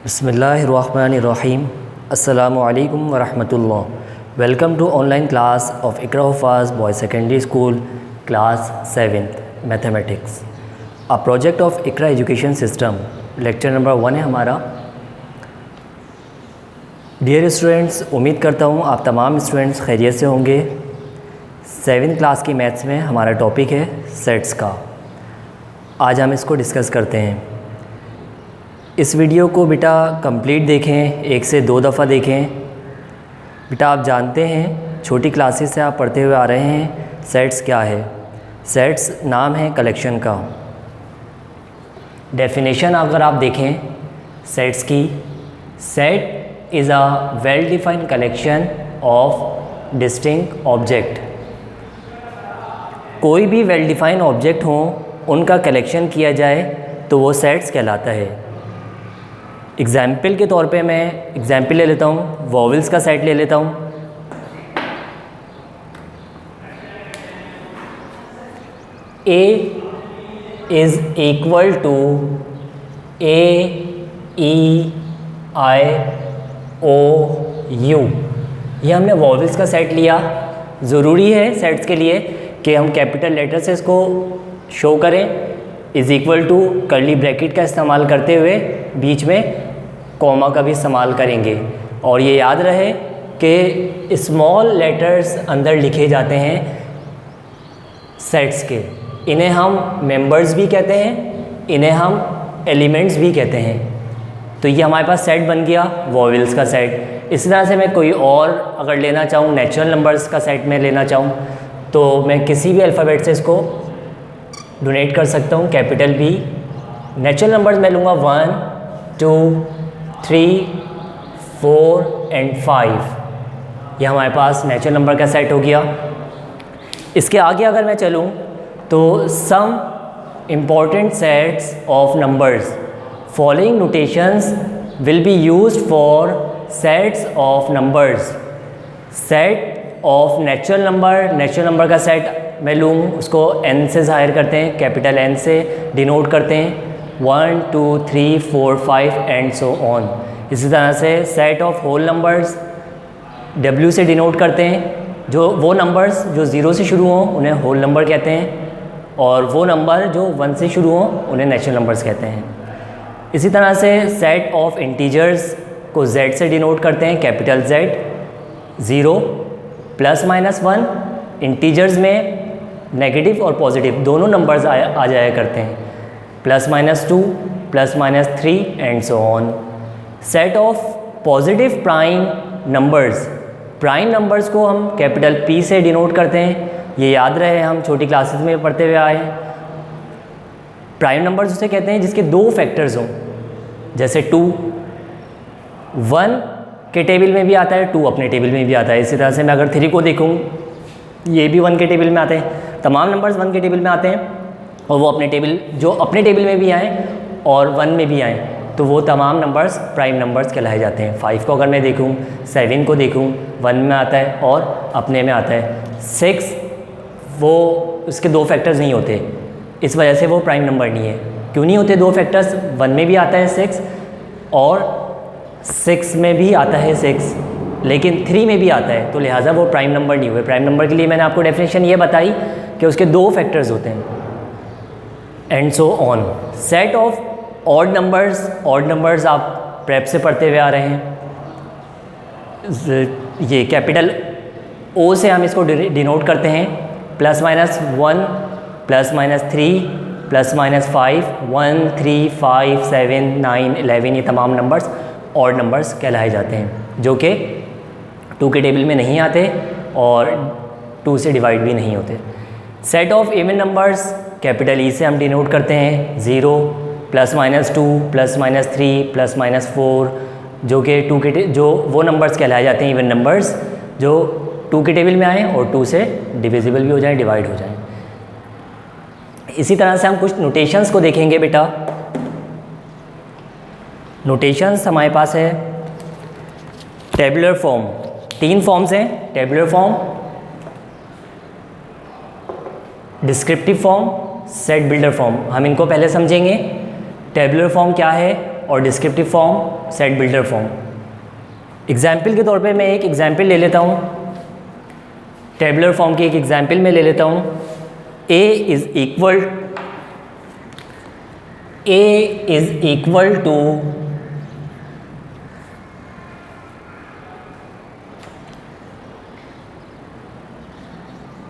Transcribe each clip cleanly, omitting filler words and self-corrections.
बिस्मिल्लाहिर्रहमानिर्रहीम। अस्सलामु अलैकुम वरहमतुल्लाह। Welcome to online class of Iqra Huffaz boys secondary school class 7th mathematics. A project of Iqra education system. Lecture number 1 है हमारा। डियर स्टूडेंट्स, उम्मीद करता हूँ आप तमाम स्टूडेंट्स खैरियत से होंगे। 7th क्लास की मैथ्स में हमारा टॉपिक है सेट्स का। आज हम इसको डिस्कस करते हैं। इस वीडियो को बेटा कंप्लीट देखें, 1 से 2 दफ़ा देखें। बेटा आप जानते हैं छोटी क्लासेस से आप पढ़ते हुए आ रहे हैं सेट्स क्या है। सेट्स नाम है कलेक्शन का। डेफिनेशन अगर आप देखें सेट्स की, set is a well defined collection of distinct object. कोई भी वेल डिफाइंड ऑब्जेक्ट हो उनका कलेक्शन किया जाए तो वो सेट्स कहलाता है। एग्ज़ाम्पल के तौर पे मैं एग्ज़ाम्पल ले लेता हूँ, वॉवल्स का सेट ले लेता हूँ। A is equal to A E I O U। ये हमने वॉवल्स का सेट लिया। ज़रूरी है सेट्स के लिए कि हम कैपिटल लेटर से इसको शो करें। Is equal to curly bracket का इस्तेमाल करते हुए बीच में कॉमा का भी इस्तेमाल करेंगे। और ये याद रहे कि स्मॉल लेटर्स अंदर लिखे जाते हैं सेट्स के। इन्हें हम मेंबर्स भी कहते हैं, इन्हें हम एलिमेंट्स भी कहते हैं। तो ये हमारे पास सेट बन गया वॉवल्स का सेट। इस तरह से मैं कोई और अगर लेना चाहूँ, नेचुरल नंबर्स का सेट में लेना चाहूँ तो मैं किसी भी अल्फ़ाबेट से इसको डोनेट कर सकता हूँ। Capital B. नेचुरल नंबर्स मैं लूँगा 1 2 3 4 एंड 5। ये हमारे पास नेचुरल नंबर का सेट हो गया। इसके आगे अगर मैं चलूँ तो some important sets of numbers. Following notations will be used for sets of numbers. Set of natural number का सेट मैं लूँ, उसको n से ज़ाहिर करते हैं, कैपिटल N से डिनोट करते हैं। 1 2 3 4 5 एंड सो ऑन। इसी तरह से set of whole numbers W से डिनोट करते हैं। जो वो नंबर्स जो 0 से शुरू हों उन्हें होल नंबर कहते हैं, और वो नंबर जो 1 से शुरू हों उन्हें नेचुरल नंबर्स कहते हैं। इसी तरह से सेट ऑफ इंटीजर्स को Z से डिनोट करते हैं, capital Z। 0 plus minus 1। Integers में नेगेटिव और पॉजिटिव दोनों नंबर्स आ जाया करते हैं। Plus minus 2 plus minus 3 and so on. Set of positive prime numbers. Prime numbers को हम कैपिटल P से डिनोट करते हैं। ये याद रहे, हम छोटी क्लासेस में पढ़ते हुए आए हैं। प्राइम नंबर्स उसे कहते हैं जिसके 2 फैक्टर्स हों, जैसे 2 1 के टेबल में भी आता है, 2 अपने टेबल में भी आता है। इसी तरह से मैं अगर 3 को देखूँ, ये भी 1 के टेबल में आते हैं। तमाम नंबर्स 1 के टेबल में आते हैं, और वो अपने टेबल में भी आएँ और 1 में भी आएँ तो वो तमाम नंबर्स प्राइम नंबर्स कहलाए जाते हैं। 5 को अगर मैं देखूँ, 7 को देखूँ, 1 में आता है और अपने में आता है। 6 वो उसके 2 फैक्टर्स नहीं होते, इस वजह से वो प्राइम नंबर नहीं है। क्यों नहीं होते 2 फैक्टर्स? 1 में भी आता है 6 और 6 में भी आता है 6, लेकिन 3 में भी आता है, तो लिहाजा वो प्राइम नंबर नहीं हुए। प्राइम नंबर के लिए मैंने आपको डेफिनेशन ये बताई कि उसके 2 फैक्टर्स होते हैं and so on. Set of odd numbers आप प्रेप से पढ़ते हुए आ रहे हैं। ये कैपिटल O से हम इसको डिनोट करते हैं। Plus minus 1 plus minus 3 plus minus 5 1 3 5 7 9 11 ये तमाम नंबर्स ऑड नंबर्स कहलाए जाते हैं, जो कि 2 के टेबल में नहीं आते और 2 से डिवाइड भी नहीं होते। Set of even numbers capital E से हम डिनोट करते हैं। 0 plus minus 2 plus minus 3 plus minus 4, जो कि 2 के जो वो नंबर्स कहलाए जाते हैं इवन नंबर्स जो 2 के टेबल में आएँ और 2 से डिविजिबल भी हो जाएँ, डिवाइड हो जाएँ। इसी तरह से हम कुछ नोटेशंस को देखेंगे बेटा। नोटेशंस हमारे पास है टेबुलर फॉर्म। 3 फॉर्म्स हैं, tabular form, descriptive form, set builder form. हम इनको पहले समझेंगे। टेबुलर फॉर्म क्या है? और descriptive form set builder form. Example के तौर पे मैं एक एग्जाम्पल ले लेता हूँ, टेबुलर फॉर्म की एक एग्जाम्पल मैं ले लेता हूँ। A is equal to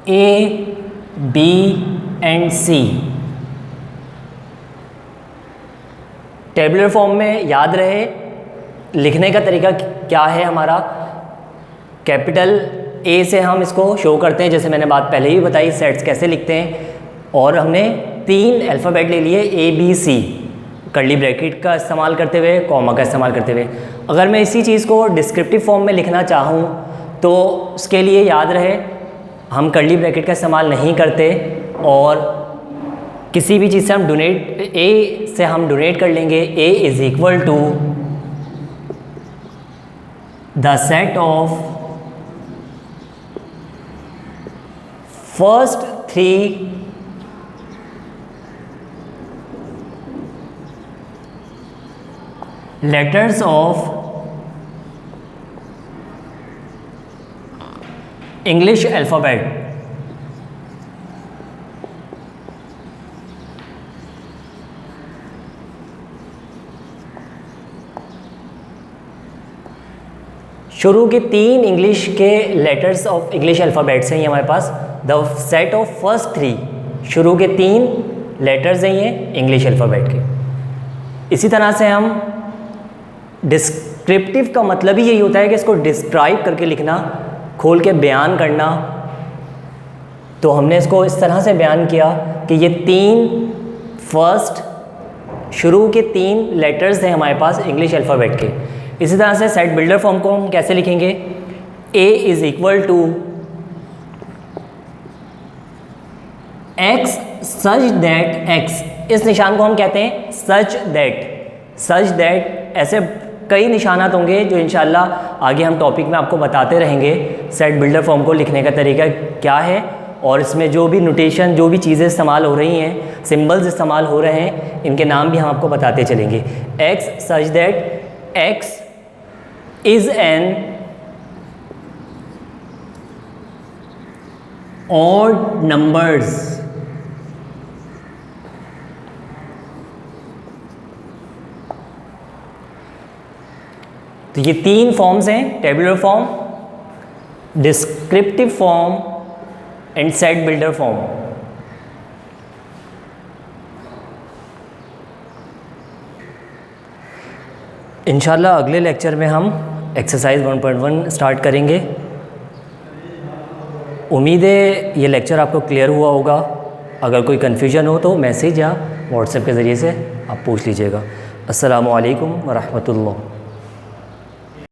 A, B and C। Tabular form में याद रहे लिखने का तरीका क्या है हमारा, कैपिटल A से हम इसको शो करते हैं, जैसे मैंने बात पहले ही बताई सेट्स कैसे लिखते हैं। और हमने 3 अल्फ़ाबेट ले लिए A, B, C, curly bracket का इस्तेमाल करते हुए, कॉमा का इस्तेमाल करते हुए। अगर मैं इसी चीज़ को डिस्क्रिप्टिव फॉर्म में लिखना चाहूँ तो उसके लिए याद रहे हम कर्ली ब्रैकेट का इस्तेमाल नहीं करते और किसी भी चीज़ से हम डोनेट कर लेंगे। A is equal to the set of first 3 letters of English alphabet. शुरू के 3 इंग्लिश के लेटर्स ऑफ इंग्लिश अल्फ़ाबेट्स हैं ये हमारे पास। द सेट ऑफ फर्स्ट 3, शुरू के 3 लेटर्स हैं ये इंग्लिश अल्फ़ाबेट के। इसी तरह से हम डिस्क्रिप्टिव का मतलब ही यही होता है कि इसको डिस्क्राइब करके लिखना, खोल के बयान करना। तो हमने इसको इस तरह से बयान किया कि ये 3 फर्स्ट शुरू के 3 लेटर्स हैं हमारे पास इंग्लिश अल्फ़ाबेट के। इसी तरह से सेट बिल्डर फॉर्म को हम कैसे लिखेंगे, A is equal to X such that X, इस निशान को हम कहते हैं सच दैट। ऐसे कई निशानात होंगे जो इंशाल्लाह आगे हम टॉपिक में आपको बताते रहेंगे सेट बिल्डर फॉर्म को लिखने का तरीका क्या है, और इसमें जो भी नोटेशन, जो भी चीज़ें इस्तेमाल हो रही हैं, सिंबल्स इस्तेमाल हो रहे हैं, इनके नाम भी हम आपको बताते चलेंगे। X such that X is an odd numbers. तो ये 3 फॉर्म्स हैं, tabular form, descriptive form and set builder form. इंशाल्लाह अगले लेक्चर में हम एक्सरसाइज 1.1 स्टार्ट करेंगे। उम्मीद है ये लेक्चर आपको क्लियर हुआ होगा। अगर कोई कन्फ्यूजन हो तो मैसेज या व्हाट्सएप के ज़रिए से आप पूछ लीजिएगा। अस्सलामु अलैकुम व रहमतुल्लाह।